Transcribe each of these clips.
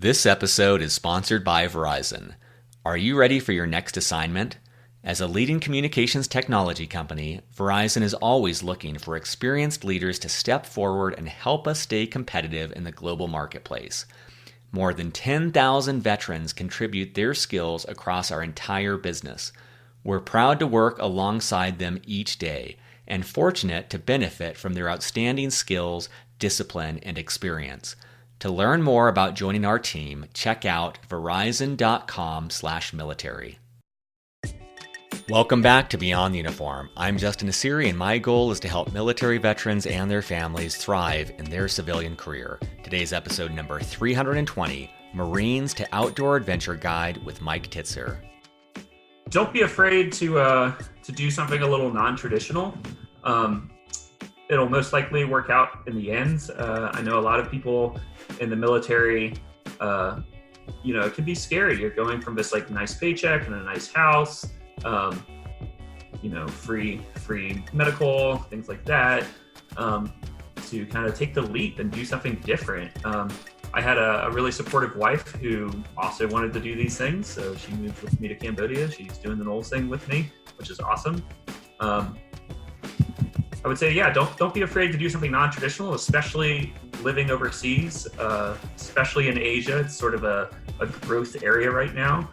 This episode is sponsored by Verizon. Are you ready for your next assignment? As a leading communications technology company, Verizon is always looking for experienced leaders to step forward and help us stay competitive in the global marketplace. More than 10,000 veterans contribute their skills across our entire business. We're proud to work alongside them each day and fortunate to benefit from their outstanding skills, discipline, and experience. To learn more about joining our team, check out verizon.com/military. Welcome back to Beyond the Uniform. I'm Justin Asiri, and my goal is to help military veterans and their families thrive in their civilian career. Today's episode number 320, Marines to Outdoor Adventure Guide with Mike Titzer. Don't be afraid to do something a little non-traditional. It'll most likely work out in the end. I know a lot of people in the military, it can be scary. You're going from this nice paycheck and a nice house, free medical, things like that, to kind of take the leap and do something different. I had a really supportive wife who also wanted to do these things. So she moved with me to Cambodia. She's doing the NOLS thing with me, which is awesome. I would say, don't be afraid to do something non-traditional, especially living overseas, especially in Asia. It's sort of a growth area right now.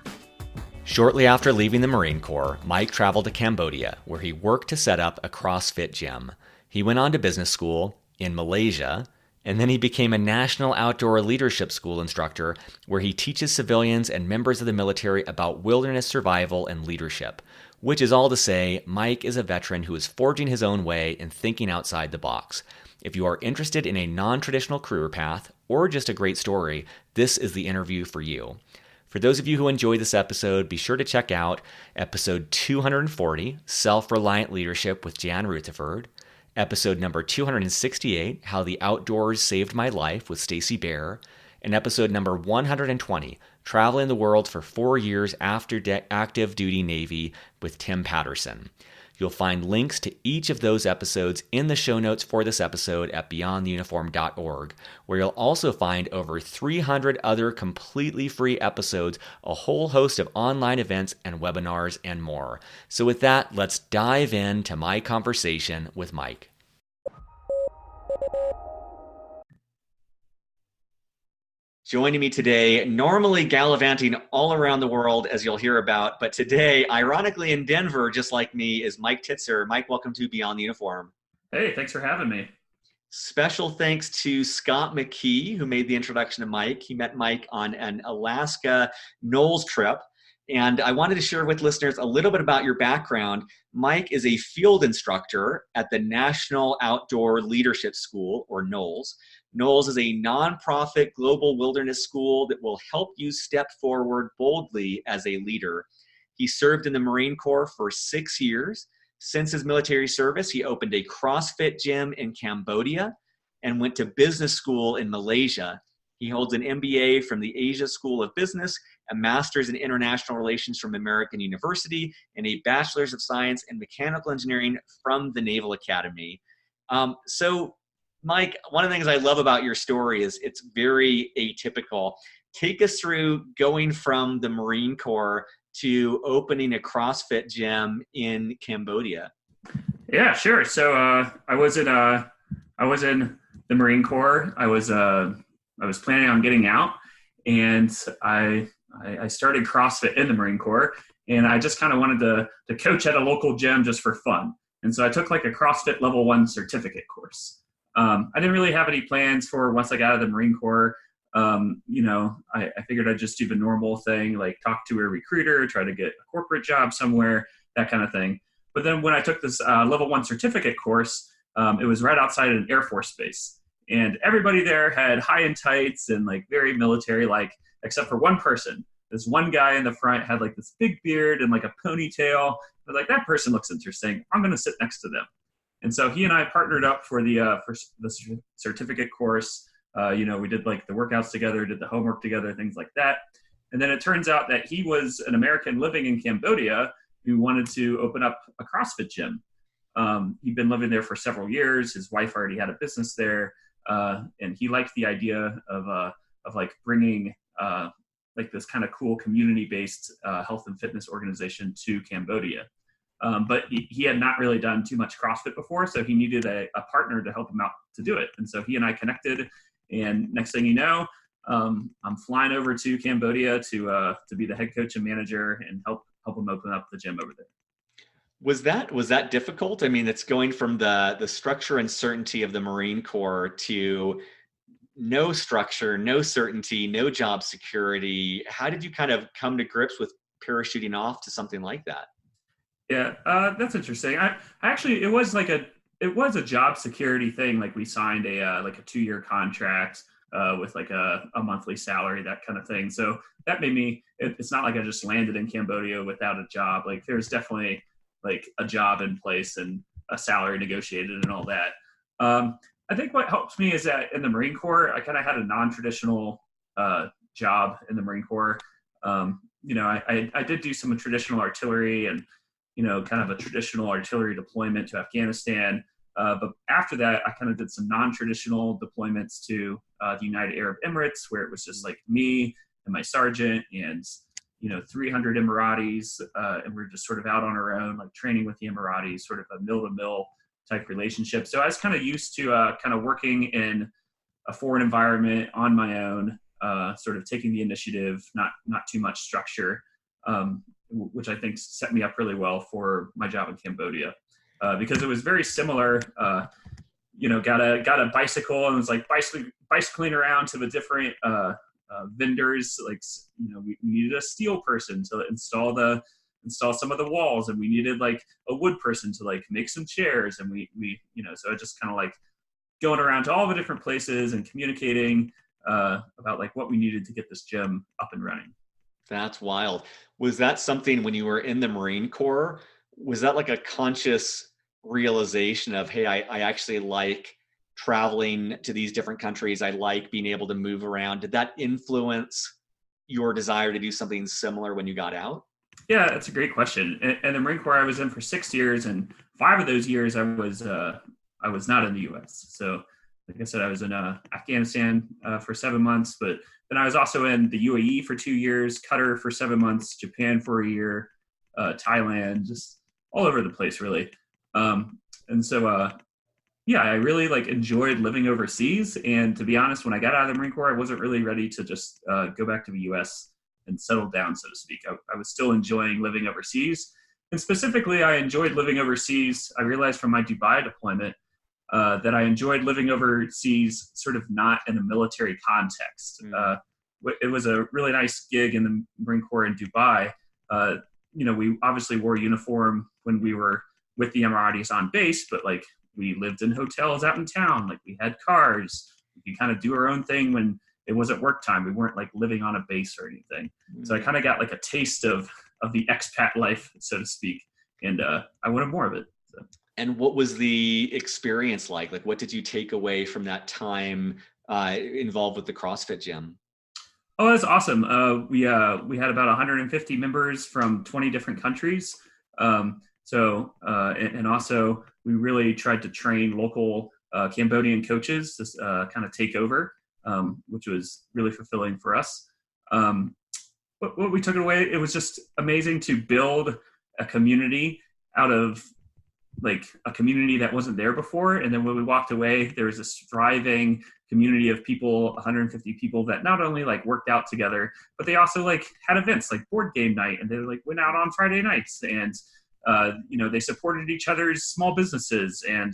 Shortly after leaving the Marine Corps, Mike traveled to Cambodia, where he worked to set up a CrossFit gym. He went on to business school in Malaysia, and then he became a National Outdoor Leadership School instructor, where he teaches civilians and members of the military about wilderness survival and leadership. Which is all to say, Mike is a veteran who is forging his own way and thinking outside the box. If you are interested in a non-traditional career path or just a great story, this is the interview for you. For those of you who enjoyed this episode, be sure to check out episode 240, Self-Reliant Leadership with Jan Rutherford, episode number 268, How the Outdoors Saved My Life with Stacy Bear, and episode number 120, Traveling the World for 4 years after active duty Navy with Tim Patterson. You'll find links to each of those episodes in the show notes for this episode at beyondtheuniform.org, where you'll also find over 300 other completely free episodes, a whole host of online events and webinars, and more. So with that, let's dive into my conversation with Mike. Joining me today, normally gallivanting all around the world, as you'll hear about, but today, ironically in Denver, just like me, is Mike Titzer. Mike, welcome to Beyond the Uniform. Hey, thanks for having me. Special thanks to Scott McKee, who made the introduction to Mike. He met Mike on an Alaska NOLS trip, and I wanted to share with listeners a little bit about your background. Mike is a field instructor at the National Outdoor Leadership School, or NOLS. NOLS is a nonprofit global wilderness school that will help you step forward boldly as a leader. He served in the Marine Corps for 6 years. Since his military service, he opened a CrossFit gym in Cambodia and went to business school in Malaysia. He holds an MBA from the Asia School of Business, a master's in international relations from American University, and a bachelor's of science in mechanical engineering from the Naval Academy. Mike, one of the things I love about your story is it's very atypical. Take us through going from the Marine Corps to opening a CrossFit gym in Cambodia. Yeah, sure. So I was in the Marine Corps. I was planning on getting out, and I started CrossFit in the Marine Corps, and I just kind of wanted to coach at a local gym just for fun. And so I took a CrossFit level 1 certificate course. I didn't really have any plans for once I got out of the Marine Corps. I figured I'd just do the normal thing, like talk to a recruiter, try to get a corporate job somewhere, that kind of thing. But then when I took this level 1 certificate course, it was right outside an Air Force base. And everybody there had high and tights and very military-like, except for one person. This one guy in the front had this big beard and a ponytail. I was like, that person looks interesting. I'm going to sit next to them. And so he and I partnered up for the certificate course. We did the workouts together, did the homework together, things like that. And then it turns out that he was an American living in Cambodia who wanted to open up a CrossFit gym. He'd been living there for several years. His wife already had a business there. And he liked the idea of bringing like this kind of cool community-based health and fitness organization to Cambodia. But he had not really done too much CrossFit before, so he needed a partner to help him out to do it. And so he and I connected, and next thing you know, I'm flying over to Cambodia to be the head coach and manager and help him open up the gym over there. Was that difficult? I mean, it's going from the structure and certainty of the Marine Corps to no structure, no certainty, no job security. How did you kind of come to grips with parachuting off to something like that? Yeah, that's interesting. I actually, it was a job security thing. Like we signed a 2-year contract with like a monthly salary, that kind of thing. So that made me. It's not like I just landed in Cambodia without a job. Like there's definitely like a job in place and a salary negotiated and all that. I think what helps me is that in the Marine Corps, I kind of had a non-traditional job in the Marine Corps. I did do some traditional artillery and kind of a traditional artillery deployment to Afghanistan. But after that, I kind of did some non-traditional deployments to the United Arab Emirates, where it was just like me and my sergeant and 300 Emiratis, and we're just sort of out on our own, like training with the Emiratis, sort of a mill-to-mill type relationship. So I was kind of used to kind of working in a foreign environment on my own, sort of taking the initiative, not too much structure, which I think set me up really well for my job in Cambodia, because it was very similar. Got a bicycle and was like bicycling around to the different vendors. Like we needed a steel person to install some of the walls, and we needed like a wood person to like make some chairs, and we so I just kind of like going around to all the different places and communicating about like what we needed to get this gym up and running. That's wild. Was that something when you were in the Marine Corps, was that like a conscious realization of, hey, I actually like traveling to these different countries. I like being able to move around. Did that influence your desire to do something similar when you got out? Yeah, that's a great question. And the Marine Corps I was in for 6 years, and 5 of those years I was not in the U.S. So, like I said, I was in Afghanistan for 7 months, but then I was also in the UAE for 2 years, Qatar for 7 months, Japan for a year, Thailand, just all over the place, really. And so, yeah, I really like enjoyed living overseas. And to be honest, when I got out of the Marine Corps, I wasn't really ready to just go back to the U.S. and settle down, so to speak. I was still enjoying living overseas. And specifically, I enjoyed living overseas. I realized from my Dubai deployment that I enjoyed living overseas sort of not in a military context. It was a really nice gig in the Marine Corps in Dubai. We obviously wore uniform when we were with the Emiratis on base, but like we lived in hotels out in town. Like we had cars. We could kind of do our own thing when it wasn't work time. We weren't like living on a base or anything. So I kind of got like a taste of the expat life, so to speak. And I wanted more of it. So. And what was the experience like? Like, what did you take away from that time involved with the CrossFit gym? Oh, that's awesome. We had about 150 members from 20 different countries. And also we really tried to train local Cambodian coaches to kind of take over, which was really fulfilling for us. What we took away, it was just amazing to build a community out of like a community that wasn't there before. And then when we walked away, there was this thriving community of people, 150 people that not only like worked out together, but they also like had events like board game night, and they like went out on Friday nights, and they supported each other's small businesses, and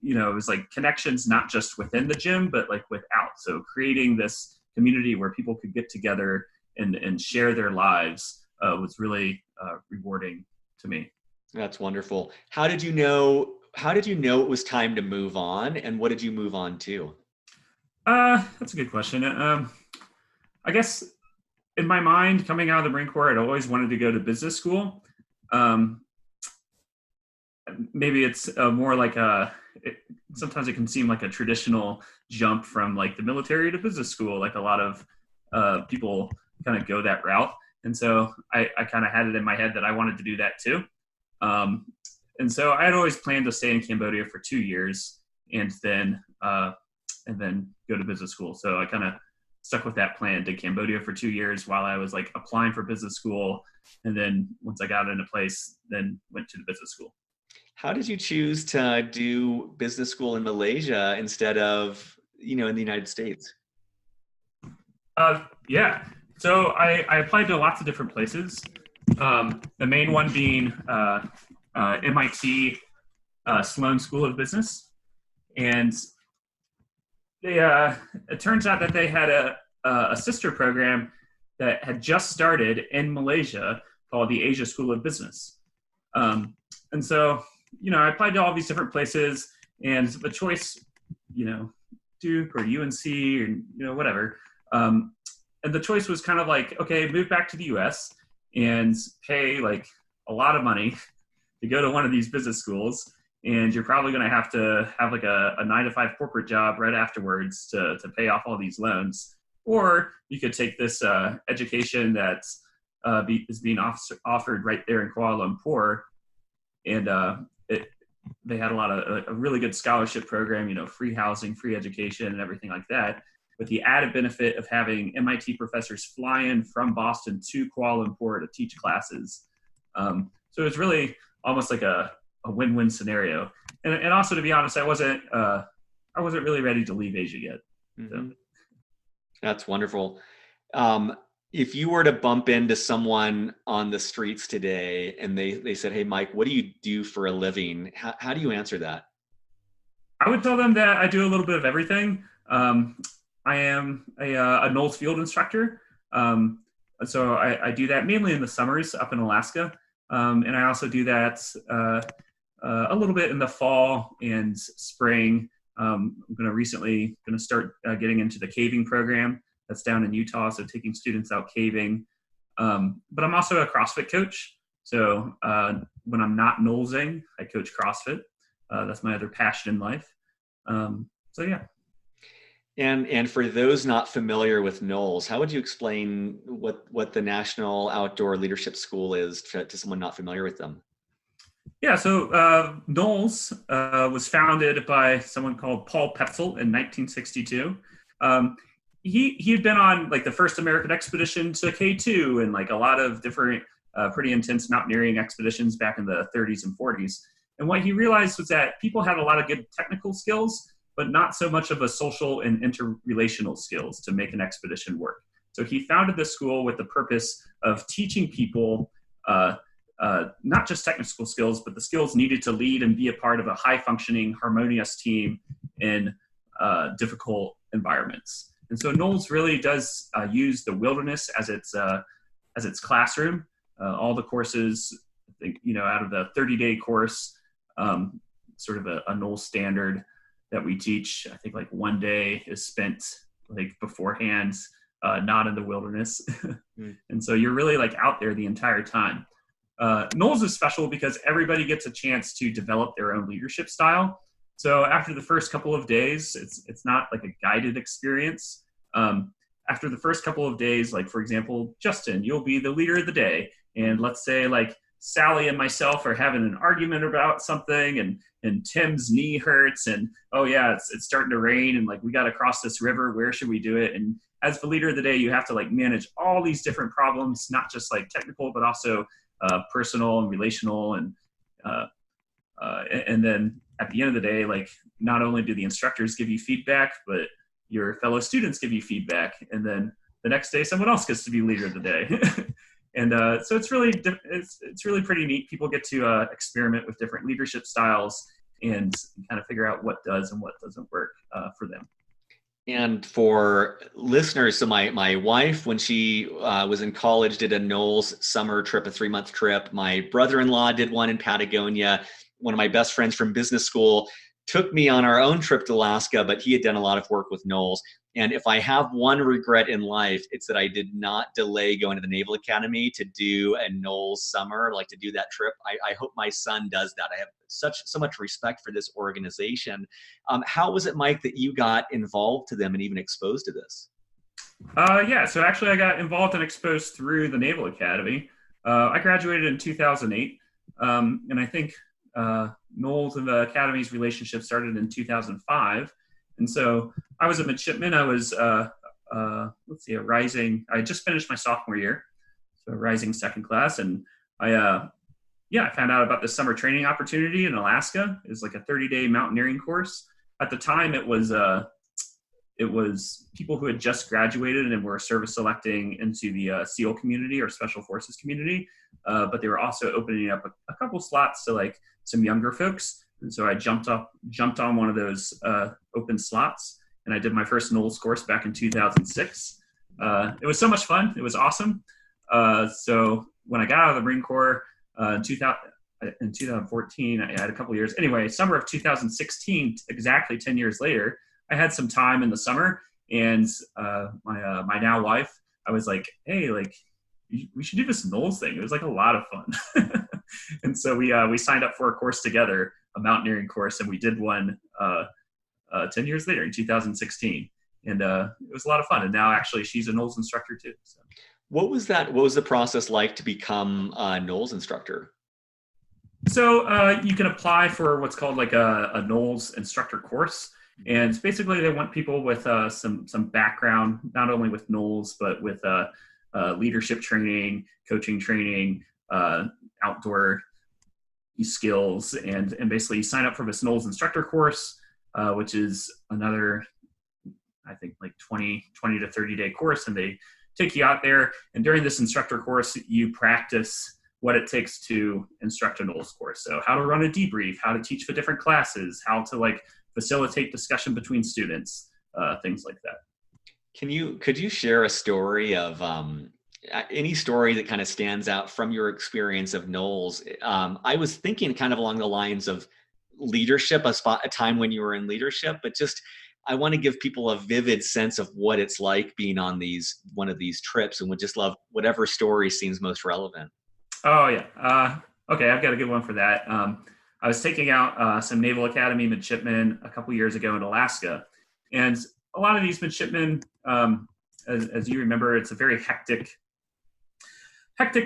it was like connections not just within the gym, but like without. So creating this community where people could get together and share their lives was really rewarding to me. That's wonderful. How did you know it was time to move on, and what did you move on to? That's a good question. I guess in my mind, coming out of the Marine Corps, I'd always wanted to go to business school. Maybe it's more like sometimes it can seem like a traditional jump from like the military to business school. Like a lot of people kind of go that route. And so I kind of had it in my head that I wanted to do that too. And so I had always planned to stay in Cambodia for 2 years and then go to business school. So I kind of stuck with that plan. Did Cambodia for 2 years while I was like applying for business school. And then once I got into place, then went to the business school. How did you choose to do business school in Malaysia instead of, in the United States? Yeah. So I applied to lots of different places. The main one being MIT Sloan School of Business. And it turns out that they had a sister program that had just started in Malaysia called the Asia School of Business. And so, I applied to all these different places, and the choice, Duke or UNC or, whatever. And the choice was kind of like, okay, move back to the US and pay like a lot of money to go to one of these business schools. And you're probably going to have like a 9-to-5 corporate job right afterwards to pay off all these loans. Or you could take this education that is being offered right there in Kuala Lumpur. And they had a really good scholarship program, free housing, free education, and everything like that, with the added benefit of having MIT professors fly in from Boston to Kuala Lumpur to teach classes. So it was really almost like a win-win scenario. And also, to be honest, I wasn't really ready to leave Asia yet. Mm-hmm. So. That's wonderful. If you were to bump into someone on the streets today and they said, "Hey, Mike, what do you do for a living?" How do you answer that? I would tell them that I do a little bit of everything. I am a Knowles field instructor. So I do that mainly in the summers up in Alaska. And I also do that a little bit in the fall and spring. I'm going to start getting into the caving program that's down in Utah. So taking students out caving. But I'm also a CrossFit coach. So when I'm not Knowlesing, I coach CrossFit. That's my other passion in life. So yeah. And for those not familiar with Knowles, how would you explain what the National Outdoor Leadership School is to someone not familiar with them? Yeah, so Knowles was founded by someone called Paul Petzel in 1962. He had been on like the first American expedition to K2 and like a lot of different pretty intense mountaineering expeditions back in the 30s and 40s. And what he realized was that people had a lot of good technical skills, but not so much of a social and interrelational skills to make an expedition work. So he founded this school with the purpose of teaching people not just technical skills, but the skills needed to lead and be a part of a high-functioning, harmonious team in difficult environments. And so Knowles really does use the wilderness as its classroom. All the courses, I think, out of the 30-day course, sort of a Knowles standard that we teach, I think like one day is spent like beforehand, not in the wilderness. And so you're really like out there the entire time. Knowles is special because everybody gets a chance to develop their own leadership style. So after the first couple of days, it's not like a guided experience. After the first couple of days, like for example, Justin, you'll be the leader of the day. And let's say like Sally and myself are having an argument about something and Tim's knee hurts and, oh yeah, it's starting to rain and like we got to cross this river. Where should we do it? And as the leader of the day, you have to like manage all these different problems, not just like technical, but also personal and relational. And then at the end of the day, like not only do the instructors give you feedback, but your fellow students give you feedback. And then the next day, someone else gets to be leader of the day. And so it's really pretty neat. People get to experiment with different leadership styles and kind of figure out what does and what doesn't work for them. And for listeners, so my wife, when she was in college, did a Knowles summer trip, a 3-month trip. My brother-in-law did one in Patagonia. One of my best friends from business school took me on our own trip to Alaska, but he had done a lot of work with Knowles. And if I have one regret in life, it's that I did not delay going to the Naval Academy to do a Knowles summer, like to do that trip. I hope my son does that. I have so much respect for this organization. How was it, Mike, that you got involved to them and even exposed to this? Yeah, so actually I got involved and exposed through the Naval Academy. I graduated in 2008, and I think Knowles and the Academy's relationship started in 2005. And so I was a midshipman. I was let's see, a rising. I just finished my sophomore year, so a rising second class, and I found out about this summer training opportunity in Alaska. It was like a 30-day mountaineering course. At the time, it was people who had just graduated and were service selecting into the SEAL community or Special Forces community, but they were also opening up a couple slots to like some younger folks. And so I jumped on one of those open slots, and I did my first NOLS course back in 2006. It was so much fun. It was awesome. So when I got out of the Marine Corps in 2014, I had a couple years. Anyway, summer of 2016, exactly 10 years later, I had some time in the summer, and my now wife, I was like, hey, like we should do this NOLS thing. It was like a lot of fun. And so we signed up for a course together, a mountaineering course, and we did one 10 years later in 2016. And it was a lot of fun. And now actually she's a NOLS instructor too. So. What was the process like to become a NOLS instructor? So you can apply for what's called like a NOLS instructor course. And basically they want people with some background, not only with NOLS, but with leadership training, coaching training, outdoor skills. And basically you sign up for this NOLS instructor course, which is another, I think like 20 to 30-day course. And they take you out there. And during this instructor course, you practice what it takes to instruct a NOLS course. So how to run a debrief, how to teach for different classes, how to like facilitate discussion between students, things like that. Could you share a story of any story that kind of stands out from your experience of NOLS? I was thinking kind of along the lines of leadership, a time when you were in leadership, but just I want to give people a vivid sense of what it's like being on one of these trips, and would just love whatever story seems most relevant. Oh yeah. Okay, I've got a good one for that. I was taking out some Naval Academy midshipmen a couple years ago in Alaska, and a lot of these midshipmen, as you remember, it's a very hectic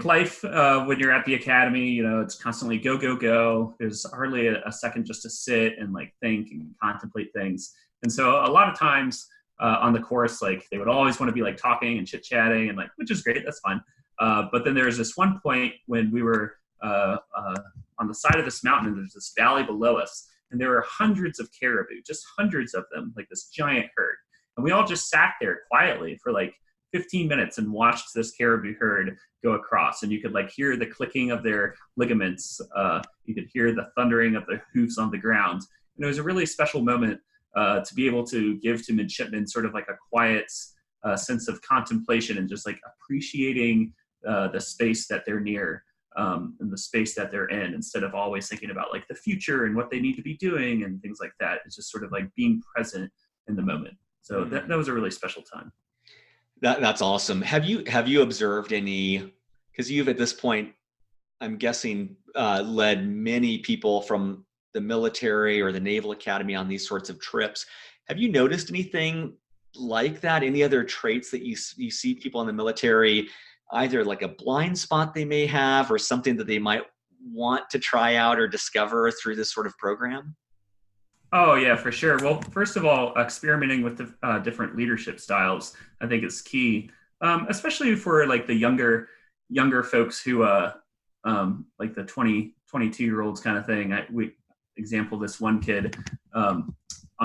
life when you're at the academy. You know, it's constantly go, go, go. There's hardly a second just to sit and like think and contemplate things. And so a lot of times on the course, like they would always want to be like talking and chit chatting and like, which is great, that's fine. But then there was this one point when we were on the side of this mountain, and there's this valley below us, and there were hundreds of caribou, just hundreds of them, like this giant herd. And we all just sat there quietly for like 15 minutes and watched this caribou herd go across. And you could like hear the clicking of their ligaments. You could hear the thundering of the hoofs on the ground. And it was a really special moment to be able to give to midshipmen sort of like a quiet sense of contemplation and just like appreciating the space that they're near. And the space that they're in, instead of always thinking about like the future and what they need to be doing and things like that. It's just sort of like being present in the moment. So that was a really special time. That's awesome. Have you observed any, because you've at this point, I'm guessing, led many people from the military or the Naval Academy on these sorts of trips. Have you noticed anything like that? Any other traits that you see people in the military, either like a blind spot they may have or something that they might want to try out or discover through this sort of program? Oh yeah, for sure. Well, first of all, experimenting with the different leadership styles, I think is key, especially for like the younger folks who, like the 22-year-olds kind of thing. We example this one kid on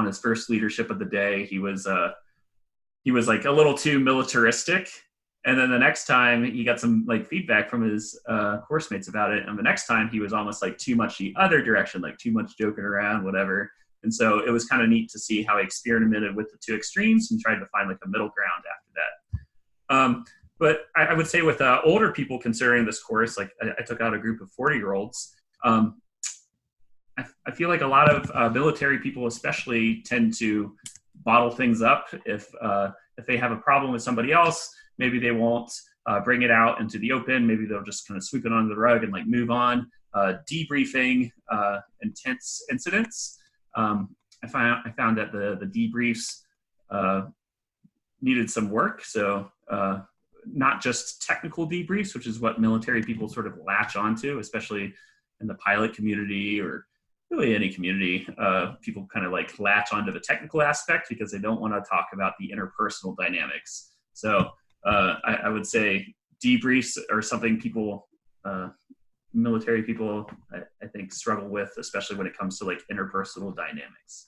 his first leadership of the day. He was like a little too militaristic. And then the next time he got some like feedback from his course mates about it. And the next time he was almost like too much the other direction, like too much joking around, whatever. And so it was kind of neat to see how he experimented with the two extremes and tried to find like a middle ground after that. But I would say with older people considering this course, like I took out a group of 40-year-olds. I feel like a lot of military people especially tend to bottle things up. If they have a problem with somebody else, maybe they won't bring it out into the open. Maybe they'll just kind of sweep it under the rug and like move on. Debriefing intense incidents. I found that the debriefs needed some work. So not just technical debriefs, which is what military people sort of latch onto, especially in the pilot community or really any community, people kind of like latch onto the technical aspect because they don't want to talk about the interpersonal dynamics. So I would say debriefs are something people, military people, I think struggle with, especially when it comes to like interpersonal dynamics.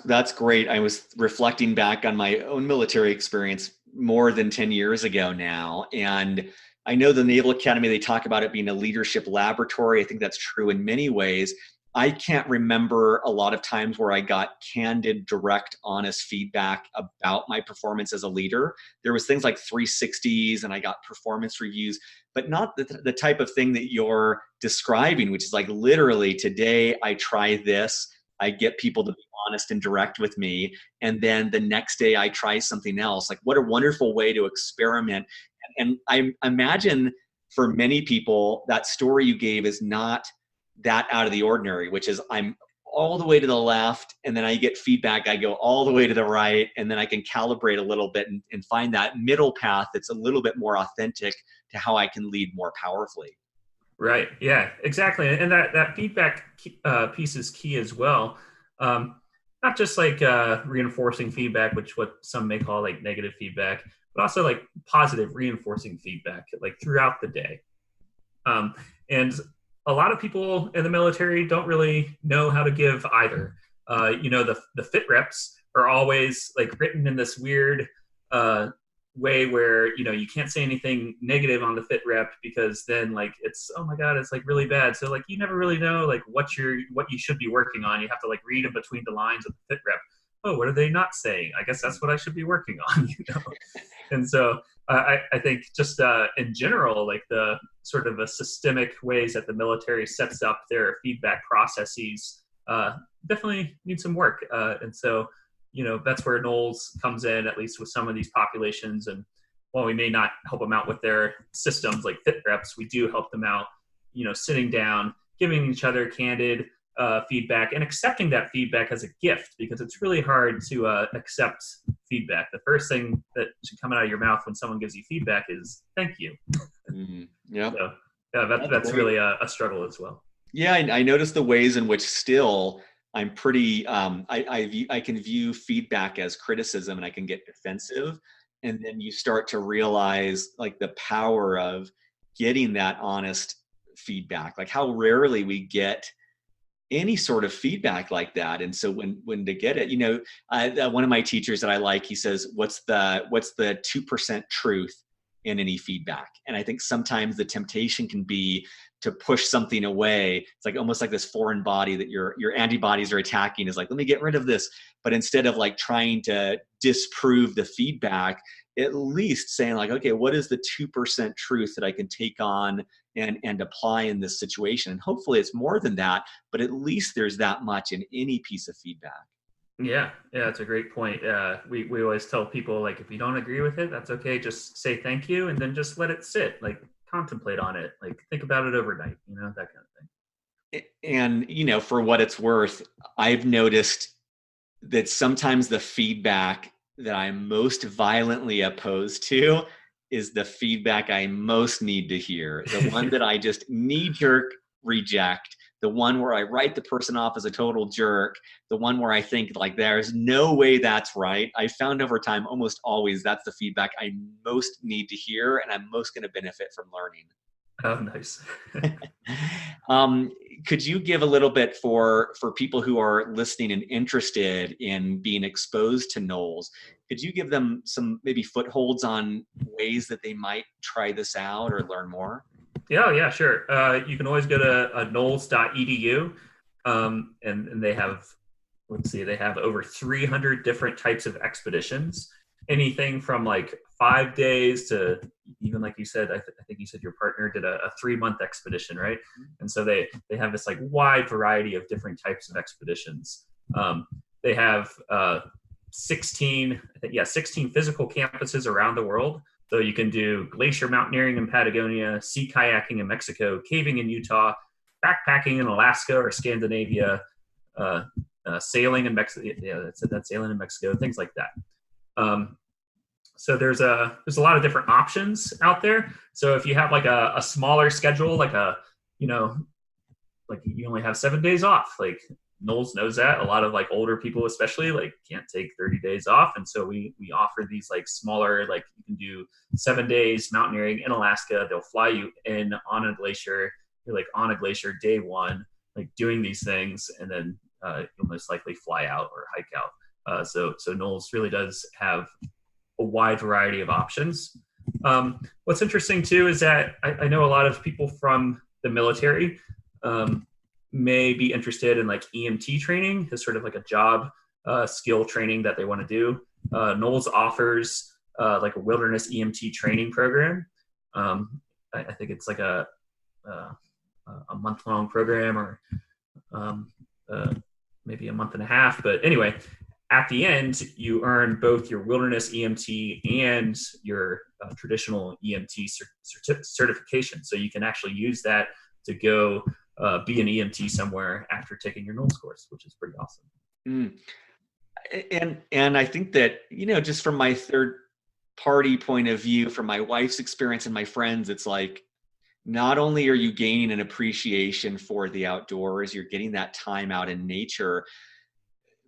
That's great. I was reflecting back on my own military experience more than 10 years ago now. And I know the Naval Academy, they talk about it being a leadership laboratory. I think that's true in many ways. I can't remember a lot of times where I got candid, direct, honest feedback about my performance as a leader. There was things like 360s and I got performance reviews, but not the type of thing that you're describing, which is like literally today I try this. I get people to be honest and direct with me. And then the next day I try something else. Like, what a wonderful way to experiment. And I imagine for many people, that story you gave is not that out of the ordinary, which is I'm all the way to the left and then I get feedback. I go all the way to the right and then I can calibrate a little bit and find that middle path that's a little bit more authentic to how I can lead more powerfully. Right. Yeah, exactly. And that feedback piece is key as well. Um, Not just like reinforcing feedback, which what some may call like negative feedback, but also like positive reinforcing feedback, like throughout the day. And a lot of people in the military don't really know how to give either. The fit reps are always like written in this weird way where you can't say anything negative on the fit rep because then like it's, oh my god, it's like really bad. So like you never really know like what you should be working on. You have to like read in between the lines of the fit rep. Oh, what are they not saying? I guess that's what I should be working on. And so I think just in general, like the sort of a systemic ways that the military sets up their feedback processes definitely need some work. And so, that's where Knowles comes in, at least with some of these populations. And while we may not help them out with their systems like fit reps, we do help them out, sitting down, giving each other candid feedback and accepting that feedback as a gift, because it's really hard to accept feedback. The first thing that should come out of your mouth when someone gives you feedback is thank you. Yeah. So that's really a struggle as well. Yeah, I noticed the ways in which still I'm pretty, I can view feedback as criticism and I can get defensive. And then you start to realize like the power of getting that honest feedback, like how rarely we get any sort of feedback like that. And so when to get it, one of my teachers that I like, he says, what's the 2% truth in any feedback? And I think sometimes the temptation can be to push something away. It's like almost like this foreign body that your antibodies are attacking is like, let me get rid of this. But instead of like trying to disprove the feedback, at least saying like, okay, what is the 2% truth that I can take on and apply in this situation? And hopefully it's more than that, but at least there's that much in any piece of feedback. Yeah, that's a great point. We always tell people like, if you don't agree with it, that's okay. Just say thank you and then just let it sit. Like contemplate on it. Like think about it overnight. That kind of thing. And for what it's worth, I've noticed that sometimes the feedback that I'm most violently opposed to is the feedback I most need to hear. The one that I just knee-jerk reject, the one where I write the person off as a total jerk, the one where I think like there's no way that's right. I found over time almost always that's the feedback I most need to hear and I'm most going to benefit from learning. Oh, nice. Could you give a little bit for people who are listening and interested in being exposed to Knowles? Could you give them some maybe footholds on ways that they might try this out or learn more? Yeah, sure. You can always go to knowles.edu, and they have, they have over 300 different types of expeditions, anything from like 5 days to even like you said, I think you said your partner did a 3-month expedition, right? And so they have this like wide variety of different types of expeditions. They have 16 physical campuses around the world. So you can do glacier mountaineering in Patagonia, sea kayaking in Mexico, caving in Utah, backpacking in Alaska or Scandinavia, sailing in Mexico. Yeah, that's sailing in Mexico, things like that. So there's a lot of different options out there. So if you have like a smaller schedule, like like you only have 7 days off. Like Knowles knows that. A lot of like older people, especially, like can't take 30 days off, and so we offer these like smaller, like you can do 7 days mountaineering in Alaska. They'll fly you in on a glacier. You're like on a glacier day one, like doing these things, and then you'll most likely fly out or hike out. So Knowles really does have a wide variety of options. What's interesting too is that I know a lot of people from the military um, may be interested in like EMT training as sort of like a job skill training that they want to do. Knowles offers like a wilderness EMT training program. I think it's like a month long program, or um, uh, maybe a month and a half. But anyway, at the end, you earn both your wilderness EMT and your traditional EMT certification. So you can actually use that to go be an EMT somewhere after taking your Knowles course, which is pretty awesome. Mm. And I think that, just from my third party point of view, from my wife's experience and my friends, it's like, not only are you gaining an appreciation for the outdoors, you're getting that time out in nature.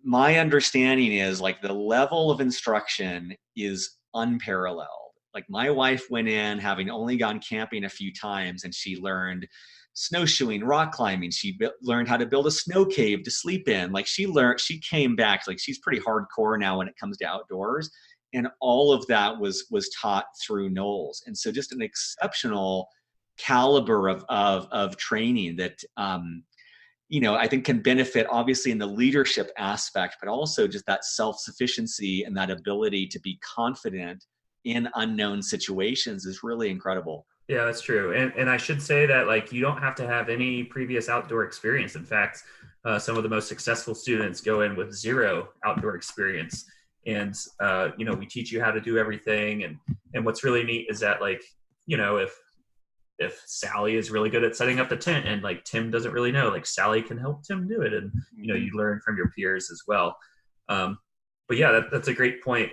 My understanding is like the level of instruction is unparalleled. Like my wife went in having only gone camping a few times, and she learned snowshoeing, rock climbing. She learned how to build a snow cave to sleep in. Like she came back, like she's pretty hardcore now when it comes to outdoors. And all of that was taught through Knowles. And so just an exceptional caliber of training that, I think can benefit obviously in the leadership aspect, but also just that self-sufficiency and that ability to be confident in unknown situations is really incredible. Yeah, that's true. And I should say that like you don't have to have any previous outdoor experience. In fact, some of the most successful students go in with zero outdoor experience. And we teach you how to do everything. And what's really neat is that like, if Sally is really good at setting up the tent and like Tim doesn't really know, like Sally can help Tim do it. And, you learn from your peers as well. But yeah, that's a great point.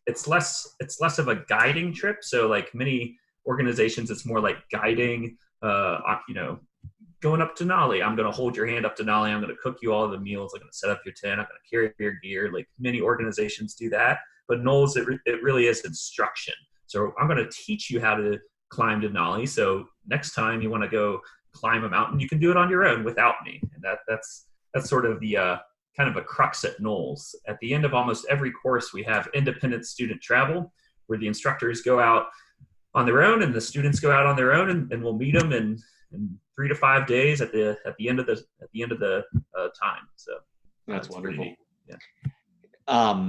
It's less of a guiding trip. So like many organizations, it's more like guiding, going up to Denali. I'm going to hold your hand up to Denali. I'm going to cook you all the meals. I'm going to set up your tent. I'm going to carry your gear. Like many organizations do that. But Knowles, it really is instruction. So I'm going to teach you how to climb Denali. So next time you want to go climb a mountain, you can do it on your own without me. And that's sort of the kind of a crux at Knowles. At the end of almost every course, we have independent student travel, where the instructors go out on their own and the students go out on their own, and we'll meet them in 3 to 5 days at the end of the time. So that's wonderful. Yeah.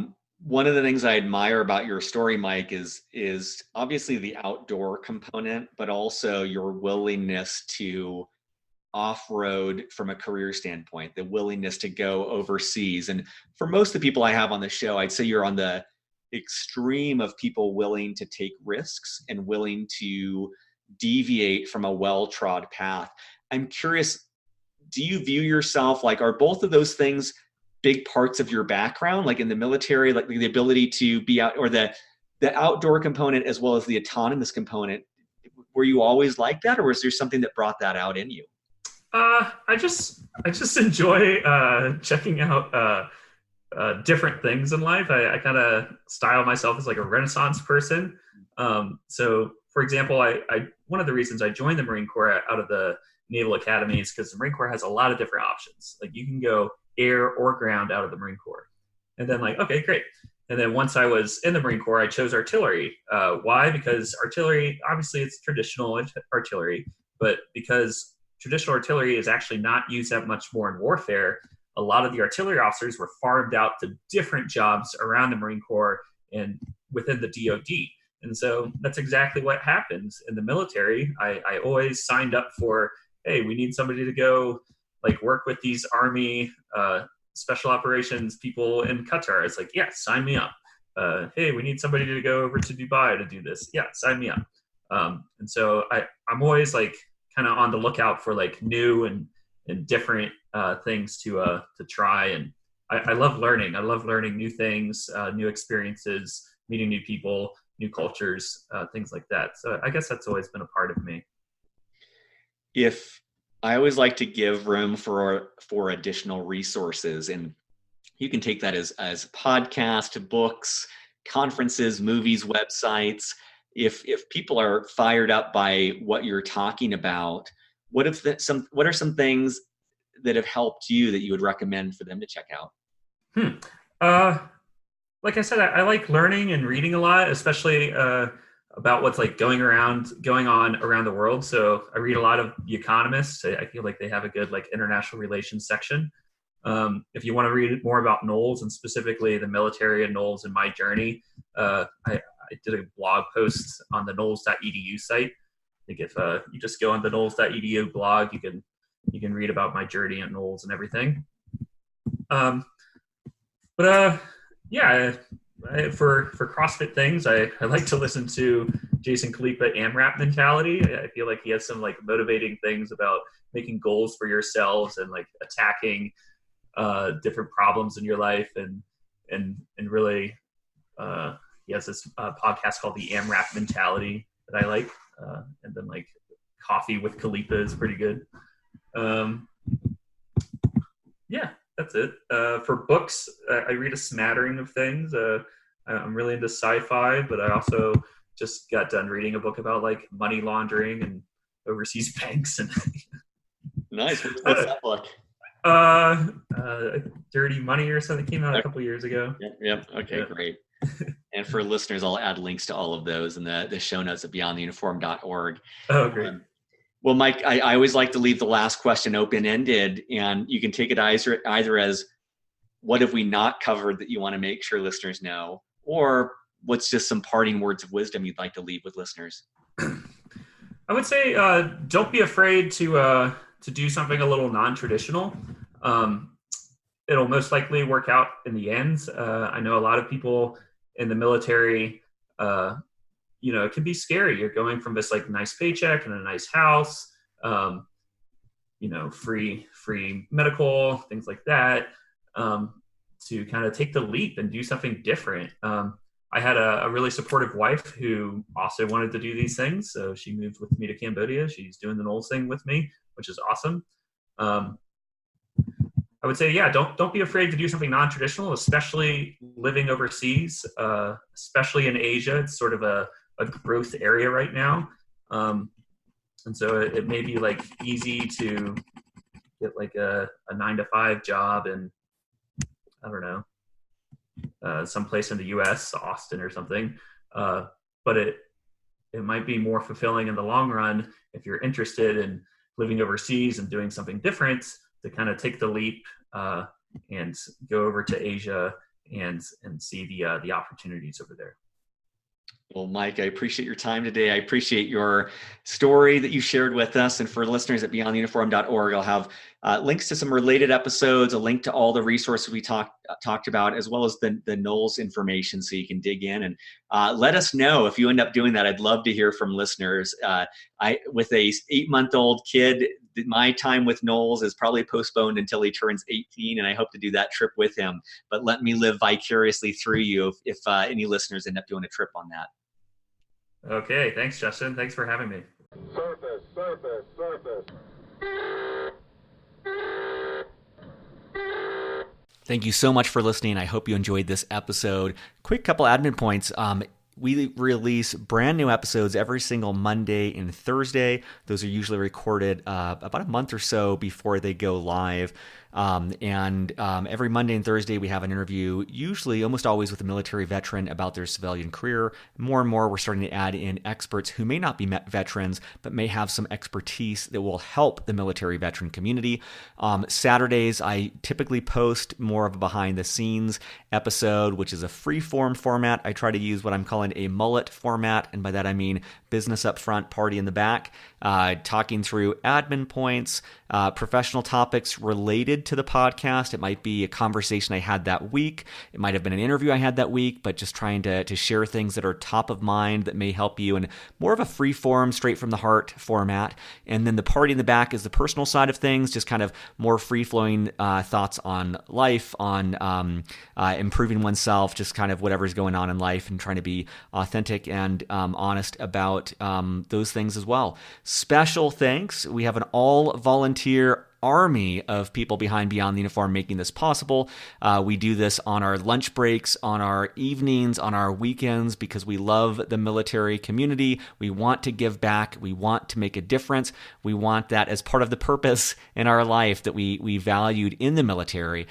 One of the things I admire about your story, Mike, is obviously the outdoor component, but also your willingness to off-road from a career standpoint, the willingness to go overseas. And for most of the people I have on the show, I'd say you're on the extreme of people willing to take risks and willing to deviate from a well-trod path. I'm curious, do you view yourself like, are both of those things big parts of your background, like in the military, like the ability to be out, or the outdoor component as well as the autonomous component? Were you always like that, or was there something that brought that out in you? I just enjoy checking out different things in life. I kind of style myself as like a Renaissance person. So, for example, I one of the reasons I joined the Marine Corps out of the Naval Academy is because the Marine Corps has a lot of different options. Like you can go air or ground out of the Marine Corps. And then like, okay, great. And then once I was in the Marine Corps, I chose artillery. Why? Because artillery, obviously it's traditional artillery, but because traditional artillery is actually not used that much more in warfare, a lot of the artillery officers were farmed out to different jobs around the Marine Corps and within the DoD. And so that's exactly what happens in the military. I always signed up for, hey, we need somebody to go like work with these Army special operations people in Qatar. It's like, yeah, sign me up. Hey, we need somebody to go over to Dubai to do this. Yeah, sign me up. And so I'm always like kind of on the lookout for like new and different things to try. And I love learning. I love learning new things, new experiences, meeting new people, new cultures, things like that. So I guess that's always been a part of me. If I always like to give room for additional resources, and you can take that as podcast, books, conferences, movies, websites. If people are fired up by what you're talking about, what are some things that have helped you that you would recommend for them to check out? Hmm. Uh, like I said, I like learning and reading a lot, especially about what's like going on around the world. So I read a lot of The Economist. I feel like they have a good like international relations section. If you want to read more about Knowles and specifically the military and Knowles and my journey, I did a blog post on the Knowles.edu site. I think if you just go on the Knowles.edu blog, you can read about my journey at Knowles and everything. Um, but yeah, for CrossFit things, I like to listen to Jason Khalipa AMRAP mentality. I feel like he has some like motivating things about making goals for yourselves and like attacking different problems in your life and really he has this podcast called the AMRAP mentality that I like, and then like Coffee with Khalipa is pretty good. Um, yeah, that's it. For books, I read a smattering of things. I'm really into sci-fi, but I also just got done reading a book about like money laundering and overseas banks and Nice. What's that book? Dirty Money or something came out a couple years ago. Yep. Okay, great. And for listeners, I'll add links to all of those in the show notes at beyondtheuniform.org. Oh, great. Well, Mike, I always like to leave the last question open-ended, and you can take it either as what have we not covered that you want to make sure listeners know, or what's just some parting words of wisdom you'd like to leave with listeners? I would say don't be afraid to do something a little non-traditional. It'll most likely work out in the end. I know a lot of people in the military, it can be scary. You're going from this like nice paycheck and a nice house, free medical, things like that, to kind of take the leap and do something different. I had a really supportive wife who also wanted to do these things. So she moved with me to Cambodia. She's doing the Knowles thing with me, which is awesome. I would say, yeah, don't be afraid to do something non-traditional, especially living overseas, especially in Asia. It's sort of a growth area right now. And so it may be like easy to get like a 9-to-5 job in, I don't know, someplace in the US, Austin or something. But it might be more fulfilling in the long run if you're interested in living overseas and doing something different, to kind of take the leap and go over to Asia and see the opportunities over there. Well, Mike, I appreciate your time today. I appreciate your story that you shared with us. And for listeners at beyondtheuniform.org, I'll have links to some related episodes, a link to all the resources we talked about, as well as the Knowles information, so you can dig in and let us know if you end up doing that. I'd love to hear from listeners. With a 8-month-old kid, my time with Knowles is probably postponed until he turns 18, and I hope to do that trip with him. But let me live vicariously through you if any listeners end up doing a trip on that. Okay, thanks, Justin. Thanks for having me. Surface. Thank you so much for listening. I hope you enjoyed this episode. Quick couple admin points. We release brand new episodes every single Monday and Thursday. Those are usually recorded about a month or so before they go live. Every Monday and Thursday, we have an interview, usually almost always with a military veteran, about their civilian career. More and more, we're starting to add in experts who may not be veterans, but may have some expertise that will help the military veteran community. Saturdays, I typically post more of a behind-the-scenes episode, which is a free-form format. I try to use what I'm calling a mullet format, and by that I mean business up front, party in the back, talking through admin points, professional topics related to the podcast. It might be a conversation I had that week. It might have been an interview I had that week, but just trying to share things that are top of mind that may help you in more of a free form, straight from the heart format. And then the party in the back is the personal side of things, just kind of more free-flowing thoughts on life, on improving oneself, just kind of whatever's going on in life, and trying to be authentic and honest about those things as well. Special thanks. We have an all-volunteer army of people behind Beyond the Uniform making this possible. We do this on our lunch breaks, on our evenings, on our weekends, because we love the military community. We want to give back. We want to make a difference. We want that as part of the purpose in our life that we valued in the military.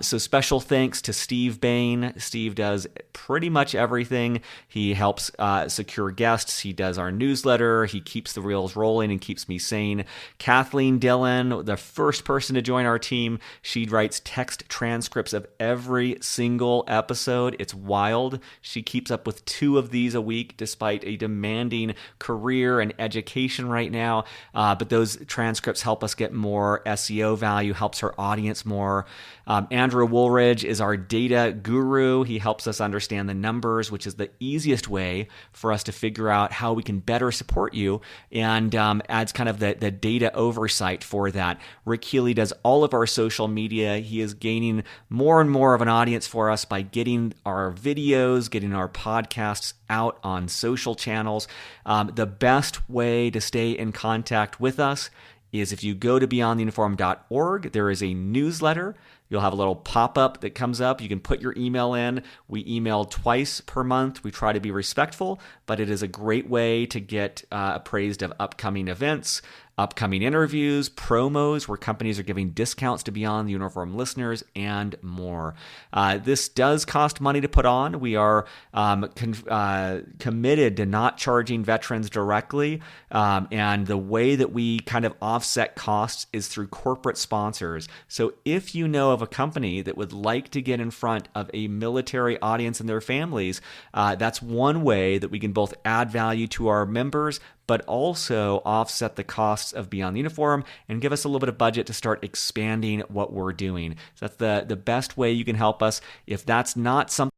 So special thanks to Steve Bain. Steve does pretty much everything. He helps secure guests. He does our newsletter. He keeps the reels rolling and keeps me sane. Kathleen Dillon, the first person to join our team. She writes text transcripts of every single episode. It's wild. She keeps up with 2 of these a week despite a demanding career and education right now. But those transcripts help us get more SEO value, helps her audience more. Andrew Woolridge is our data guru. He helps us understand the numbers, which is the easiest way for us to figure out how we can better support you, and adds kind of the data oversight for that. Rick Healy does all of our social media. He is gaining more and more of an audience for us by getting our videos, getting our podcasts out on social channels. The best way to stay in contact with us is if you go to beyondtheuniform.org, there is a newsletter. You'll have a little pop-up that comes up. You can put your email in. We email twice per month. We try to be respectful, but it is a great way to get appraised of upcoming events, upcoming interviews, promos where companies are giving discounts to Beyond the Uniform listeners, and more. This does cost money to put on. We are committed to not charging veterans directly, and the way that we kind of offset costs is through corporate sponsors. So if you know of a company that would like to get in front of a military audience and their families, that's one way that we can both add value to our members, but also offset the costs of Beyond the Uniform and give us a little bit of budget to start expanding what we're doing. So that's the best way you can help us. If that's not something